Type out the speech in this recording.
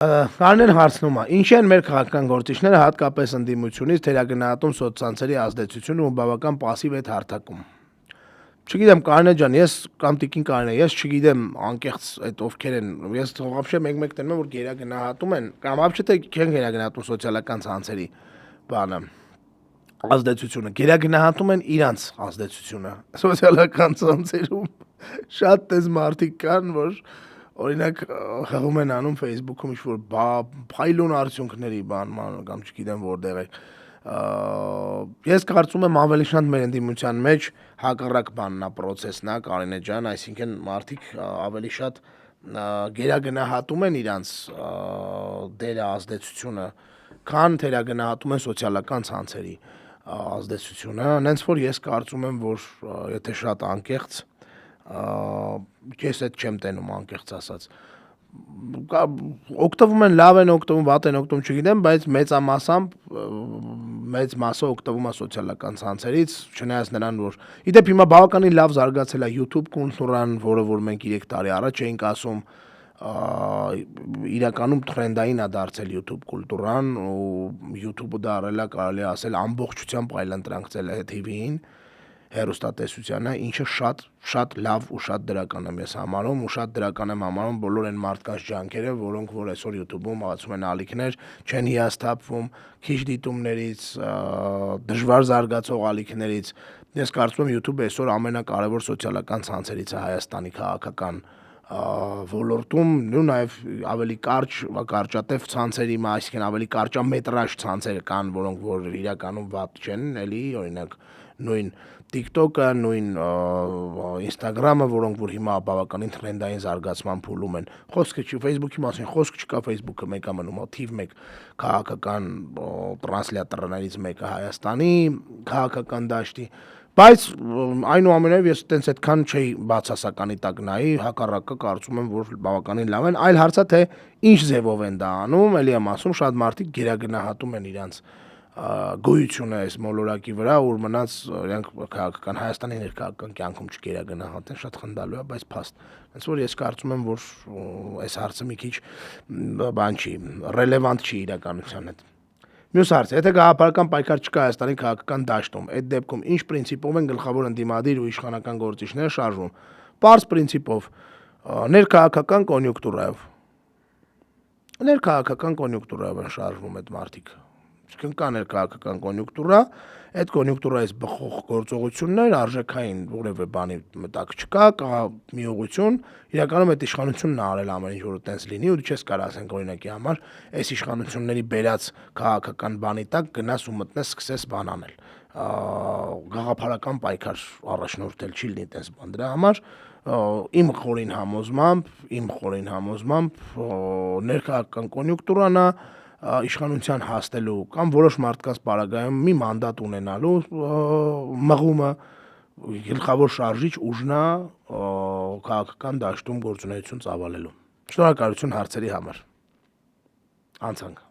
Կարնեն հարցնում է, ինչ են մեր քաղաքական գործիչները հատկապես ընդդիմությունից թերագնահատում սոցցանցերի ազդեցությունը ու բավական պասիվ այդ հարթակում։ Չգիտեմ, Կարինե ջան, ես կամ Տիկին Կարինե, ես չգիտեմ անկեղծ այդ ովքեր են, ես вообще մեկ-մեկ տենում եմ, որ գերագնահատում են, կամ вообще թե չեն գերագնահատում սոցիալական ցանցերի բանը ազդեցությունը, գերագնահատում են իրանց ազդեցությունը սոցիալական ցանցերում։ Շատ տես մարդիկ կան, որ օրինակ հղում են անում Facebook-ում ինչ-որ փայլուն արդյունքների բանման կամ չգիտեմ որտեղ է։ Ես կարծում եմ ավելի շատ մեր ընդդիմության մեջ հակառակ բանն է, process-ն է, Կարինե ջան, այսինքն մարդիկ ավելի շատ գերագնահատում են իրանց դերը ազդեցությունը, քան թերագնահատում են սոցիալական ցանցերի ազդեցությունը, հենց որ ես կարծում եմ, որ եթե շատ անկեղծ, ես այդ չեմ տենում անկեղծ ասած, օգտվում են, լավ են օգտվում, վատ են օգտվում, չգիտեմ, բայց մեծամասամբ մեծ մասը օգտվում է սոցիալական ցանցերից, չնայած նրան, որ իդեպ հիմա բավականին լավ զարգացել է YouTube կուլտուրան, որը որ մենք 3 տարի առաջ էինք ասում, իրականում թրենդային է դարձել YouTube կուլտուրան ու YouTube-ը դարել է, կարելի է ասել, ամբողջությամբ այլընտրանքցել է TV-ին, հեռուստատեսությանը, ինչը շատ լավ ու շատ դրական եմ ես համարում ու շատ դրական եմ համարում բոլոր այն մարդկանց ջանքերը, որոնք որ այսօր YouTube-ում ածում են ալիքներ, չեն հիասթափվում քիչ դիտումներից, դժվար զարգացող ալիքներից։ Ես կարծում եմ YouTube-ը այսօր ամենակարևոր սոցիալական ցանցերից է Հայաստանի քաղաքական ոլորտում, ու նաև ավելի կարճատև ցանցերի, այսինքն ավելի կարճամետրաժ ցանցեր կան, որոնք որ իրականում վատ չեն, էլի, օրինակ նույն TikTok-ը, նույն Instagram-ը, որոնք որ հիմա բավականին թրենդային զարգացման փուլում են։ Խոսքը չի Facebook-ի մասին, խոսք չկա, Facebook-ը մեկը մնում է թիվ 1 քաղաքական տրանսլյատորներից մեկը Հայաստանի քաղաքական դաշտի, բայց այնուամենայնիվ ես տենց այդքան չէի բացասականի տակ նայի, հակառակը կարծում եմ, որ բավականին լավ են, այլ հարցը թե ինչ ձևով են դա անում, էլի եմ ասում, շատ մարդիկ գերագնահատում են իրանց գոյությունը այս մոլորակի վրա, որ մնաց իրենք քաղաքական Հայաստանի ներքաղաքական կյանքում չգերագնահատեն, շատ խնդալու է, բայց փաստ։ Հենց որ ես կարծում եմ, որ այս հարցը մի քիչ բան չի, ռելևանտ չի իրականության հետ։ Մյուս հարցը, եթե գաղափարական պայքար չկա Հայաստանի քաղաքական դաշտում, այդ դեպքում ինչ պրինցիպով են գլխավոր ընդդիմադիր ու իշխանական գործիչները շարժվում։ Պարզ պրինցիպով, ներքաղաքական կոնյունկտուրայով։ Ներքաղաքական կոնյունկտուրայով են շարժվում այդ մարդիկ։ Կա ներքաղաքական կոնյունկտուրա, այդ կոնյունկտուրայից բխող գործողություններ արժեքային որևէ բանի մտակ չկա, կա մի ուղղություն, իրականում այդ իշխանությունն է արել ամեն ինչ, որ տենց լինի, ու դու չես կարող ասենք օրինակի համար, այս իշխանությունների բերած քաղաքական բանի տակ գնաս ու մտնես սկսես բան անել։ Գաղափարական պայքար առաջնորդել չի լինի տենց բան, դրա համար իմ խորին համոզմամբ ներքաղաքական կոնյունկտուրան է իշխանության հասնելու կամ որոշ մարդկանց պարագայում մի մանդատ ունենալու մղումը գլխավոր շարժիչ ուժն է քաղաքական դաշտում գործունեություն ծավալելու։ Շնորհակալություն հարցերի համար։ Անցանք։